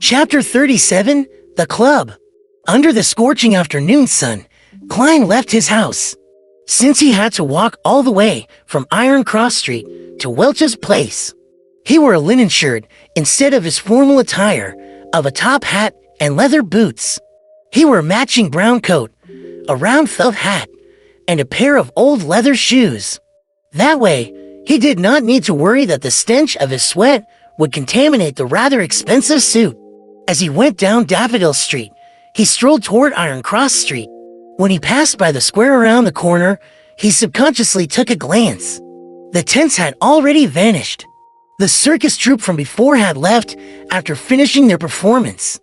Chapter 37, The Club. Under the scorching afternoon sun, Klein left his house. Since he had to walk all the way from Iron Cross Street to Welch's place, he wore a linen shirt instead of his formal attire of a top hat and leather boots. He wore a matching brown coat, a round felt hat, and a pair of old leather shoes. That way, he did not need to worry that the stench of his sweat would contaminate the rather expensive suit. As he went down Daffodil Street, he strolled toward Iron Cross Street. When he passed by the square around the corner, he subconsciously took a glance. The tents had already vanished. The circus troupe from before had left after finishing their performance.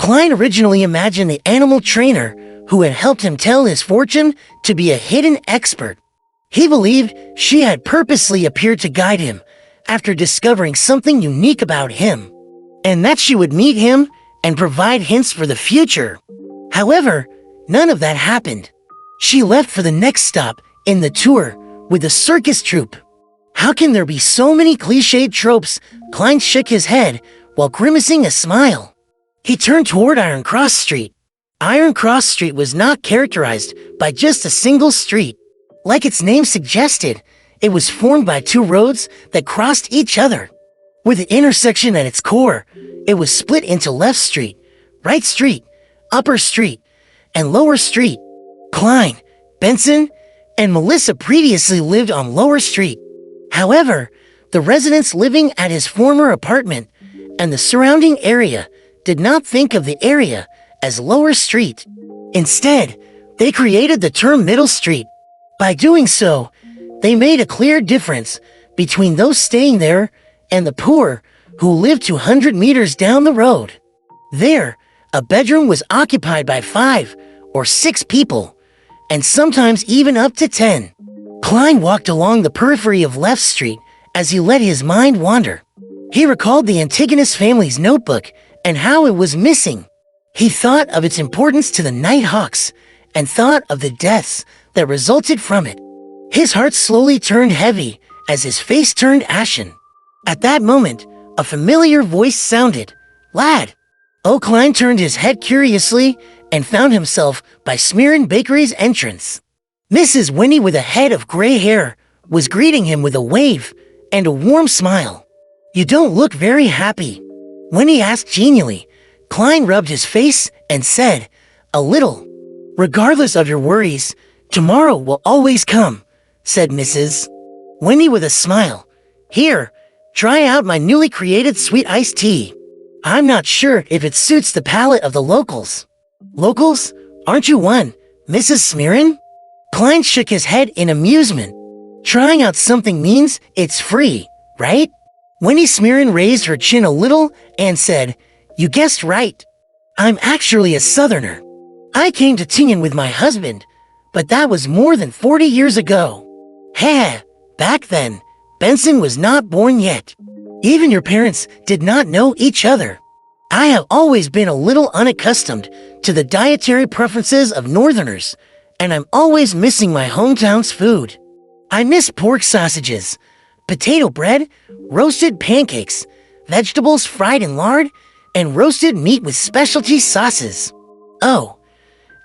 Klein originally imagined the animal trainer who had helped him tell his fortune to be a hidden expert. He believed she had purposely appeared to guide him after discovering something unique about him, and that she would meet him and provide hints for the future. However, none of that happened. She left for the next stop in the tour with the circus troupe. How can there be so many cliched tropes? Klein shook his head while grimacing a smile. He turned toward Iron Cross Street. Iron Cross Street was not characterized by just a single street. Like its name suggested, it was formed by two roads that crossed each other. With the intersection at its core, it was split into Left Street, Right Street, Upper Street, and Lower Street. Klein, Benson, and Melissa previously lived on Lower Street. However, the residents living at his former apartment and the surrounding area did not think of the area as Lower Street. Instead, they created the term Middle Street. By doing so, they made a clear difference between those staying there and the poor who lived 200 meters down the road. There, a bedroom was occupied by 5 or 6 people, and sometimes even up to 10. Klein walked along the periphery of Left Street as he let his mind wander. He recalled the Antigonus family's notebook and how it was missing. He thought of its importance to the Nighthawks and thought of the deaths that resulted from it. His heart slowly turned heavy as his face turned ashen. At that moment, a familiar voice sounded. "Lad." Klein turned his head curiously and found himself by Smirren Bakery's entrance. Mrs. Winnie, with a head of gray hair, was greeting him with a wave and a warm smile. "You don't look very happy," Winnie asked genially. Klein rubbed his face and said, "A little." "Regardless of your worries, tomorrow will always come," said Mrs. Winnie with a smile. "Here, try out my newly created sweet iced tea. I'm not sure if it suits the palate of the locals." "Locals? Aren't you one, Mrs. Smirren?" Klein shook his head in amusement. "Trying out something means it's free, right?" Winnie Smirren raised her chin a little and said, "You guessed right. I'm actually a Southerner. I came to Tingen with my husband, but that was more than 40 years ago. Heh, back then, Benson was not born yet. Even your parents did not know each other. I have always been a little unaccustomed to the dietary preferences of Northerners, and I'm always missing my hometown's food. I miss pork sausages, potato bread, roasted pancakes, vegetables fried in lard, and roasted meat with specialty sauces. Oh,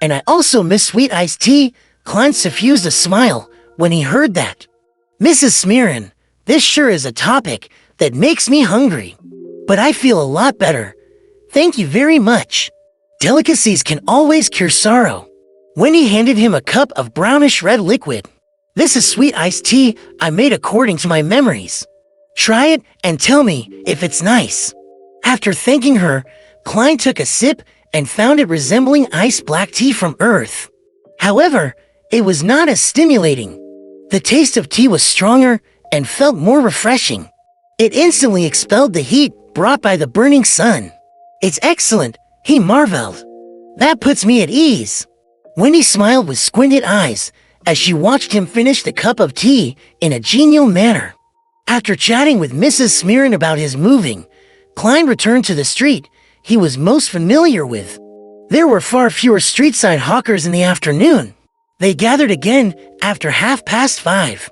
and I also miss sweet iced tea." Klein suffused a smile when he heard that. "Mrs. Smirren, this sure is a topic that makes me hungry. But I feel a lot better. Thank you very much. Delicacies can always cure sorrow." Winnie handed him a cup of brownish red liquid. "This is sweet iced tea I made according to my memories. Try it and tell me if it's nice." After thanking her, Klein took a sip and found it resembling iced black tea from Earth. However, it was not as stimulating. The taste of tea was stronger and felt more refreshing. It instantly expelled the heat brought by the burning sun. "It's excellent," he marveled. "That puts me at ease." Winnie smiled with squinted eyes as she watched him finish the cup of tea in a genial manner. After chatting with Mrs. Smirren about his moving, Klein returned to the street he was most familiar with. There were far fewer street-side hawkers in the afternoon. They gathered again after 5:30.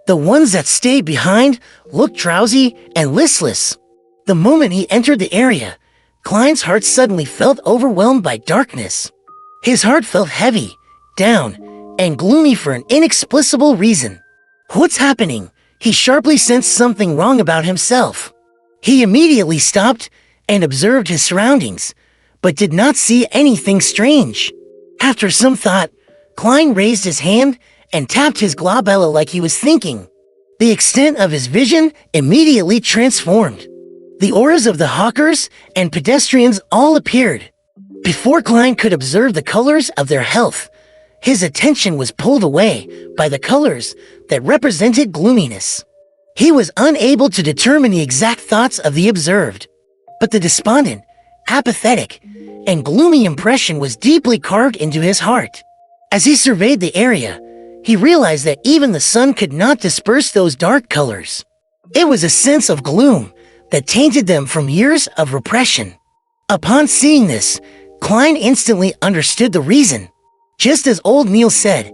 The ones that stayed behind looked drowsy and listless. The moment he entered the area, Klein's heart suddenly felt overwhelmed by darkness. His heart felt heavy, down, and gloomy for an inexplicable reason. What's happening? He sharply sensed something wrong about himself. He immediately stopped and observed his surroundings, but did not see anything strange. After some thought, Klein raised his hand and tapped his glabella like he was thinking. The extent of his vision immediately transformed. The auras of the hawkers and pedestrians all appeared. Before Klein could observe the colors of their health, his attention was pulled away by the colors that represented gloominess. He was unable to determine the exact thoughts of the observed, but the despondent, apathetic, and gloomy impression was deeply carved into his heart. As he surveyed the area, he realized that even the sun could not disperse those dark colors. It was a sense of gloom that tainted them from years of repression. Upon seeing this, Klein instantly understood the reason. Just as old Neil said,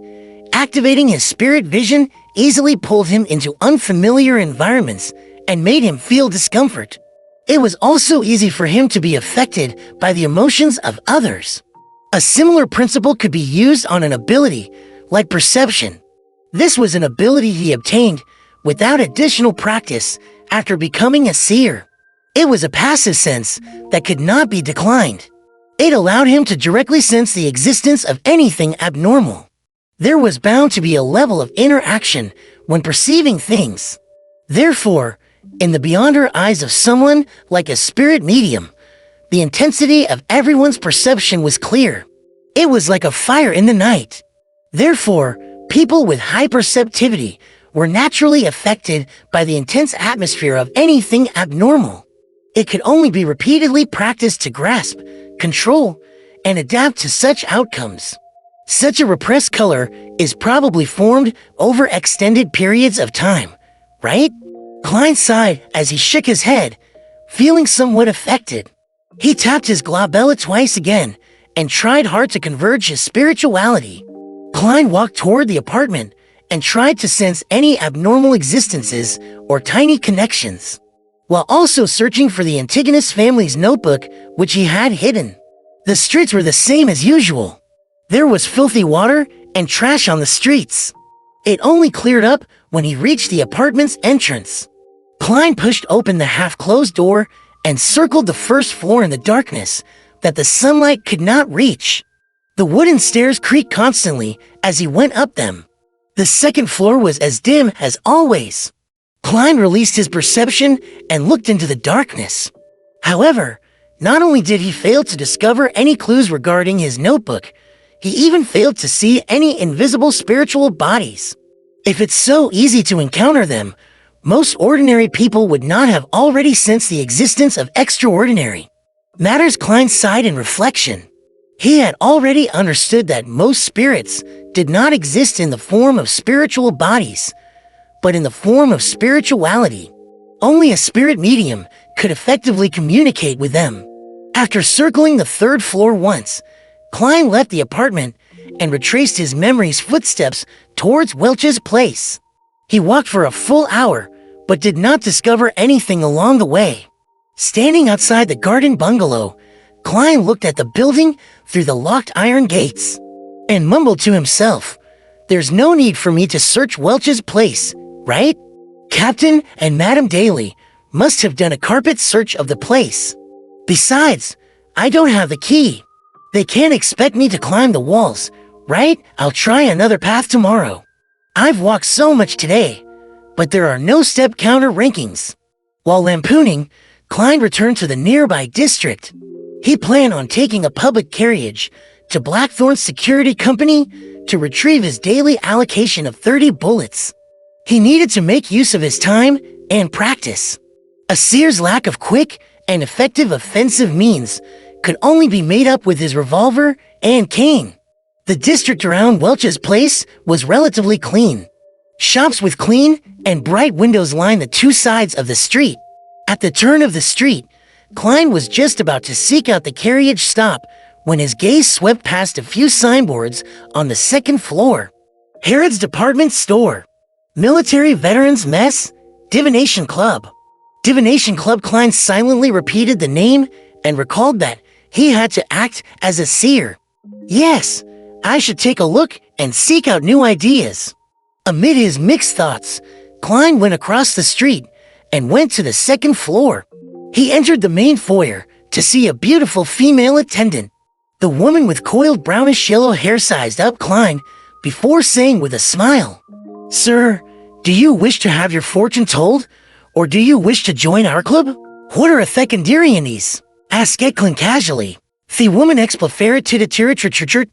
activating his spirit vision easily pulled him into unfamiliar environments and made him feel discomfort. It was also easy for him to be affected by the emotions of others. A similar principle could be used on an ability like perception. This was an ability he obtained without additional practice after becoming a seer. It was a passive sense that could not be declined. It allowed him to directly sense the existence of anything abnormal. There was bound to be a level of interaction when perceiving things. Therefore, in the beyonder eyes of someone like a spirit medium, the intensity of everyone's perception was clear. It was like a fire in the night. Therefore, people with high perceptivity were naturally affected by the intense atmosphere of anything abnormal. It could only be repeatedly practiced to grasp, control, and adapt to such outcomes. Such a repressed color is probably formed over extended periods of time, right? Klein sighed as he shook his head, feeling somewhat affected. He tapped his glabella twice again and tried hard to converge his spirituality. Klein walked toward the apartment and tried to sense any abnormal existences or tiny connections, while also searching for the Antigonus family's notebook, which he had hidden. The streets were the same as usual. There was filthy water and trash on the streets. It only cleared up when he reached the apartment's entrance. Klein pushed open the half-closed door and circled the first floor in the darkness that the sunlight could not reach. The wooden stairs creaked constantly as he went up them. The second floor was as dim as always. Klein released his perception and looked into the darkness. However, not only did he fail to discover any clues regarding his notebook, he even failed to see any invisible spiritual bodies. If it's so easy to encounter them, most ordinary people would not have already sensed the existence of extraordinary matters. Klein sighed in reflection. He had already understood that most spirits did not exist in the form of spiritual bodies, but in the form of spirituality. Only a spirit medium could effectively communicate with them. After circling the third floor once, Klein left the apartment and retraced his memory's footsteps towards Welch's place. He walked for a full hour, but did not discover anything along the way. Standing outside the garden bungalow, Klein looked at the building through the locked iron gates and mumbled to himself, "There's no need for me to search Welch's place, right? Captain and Madam Daly must have done a carpet search of the place. Besides, I don't have the key. They can't expect me to climb the walls, right? I'll try another path tomorrow. I've walked so much today, but there are no step counter rankings." While lampooning, Klein returned to the nearby district. He planned on taking a public carriage to Blackthorn's security company to retrieve his daily allocation of 30 bullets. He needed to make use of his time and practice. A seer's lack of quick and effective offensive means could only be made up with his revolver and cane. The district around Welch's place was relatively clean. Shops with clean and bright windows lined the two sides of the street. At the turn of the street, Klein was just about to seek out the carriage stop when his gaze swept past a few signboards on the second floor. Harrod's Department Store, Military Veterans Mess, Divination Club. Divination Club. Klein silently repeated the name and recalled that he had to act as a seer. Yes, I should take a look and seek out new ideas. Amid his mixed thoughts, Klein went across the street and went to the second floor. He entered the main foyer to see a beautiful female attendant. The woman with coiled brownish-yellow hair sized up Klein before saying with a smile, "Sir, do you wish to have your fortune told, or do you wish to join our club? What are a thekandirianis?" asked Eklund casually. The woman explaferet titatiritritritrit,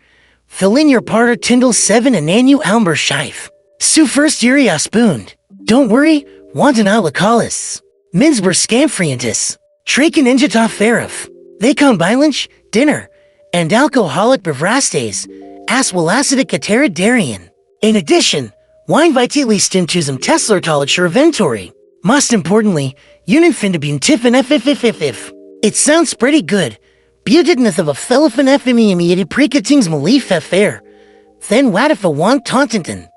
fill in your parter tindal 7 and anu almer scheif. Su first iria spooned. Don't worry, wanton alacalis. Minsber scamfriantis. Traken injita ferif. They come by lunch, dinner, and alcoholic bevrastes, as well acidic cateridarian. In addition, wine vitally stintusum teslertolic inventory. Most importantly, unin findabun tiffin if. It sounds pretty good. Butidneth of a felifin femiamiated precatings malif fair. Then what if a want tauntanton?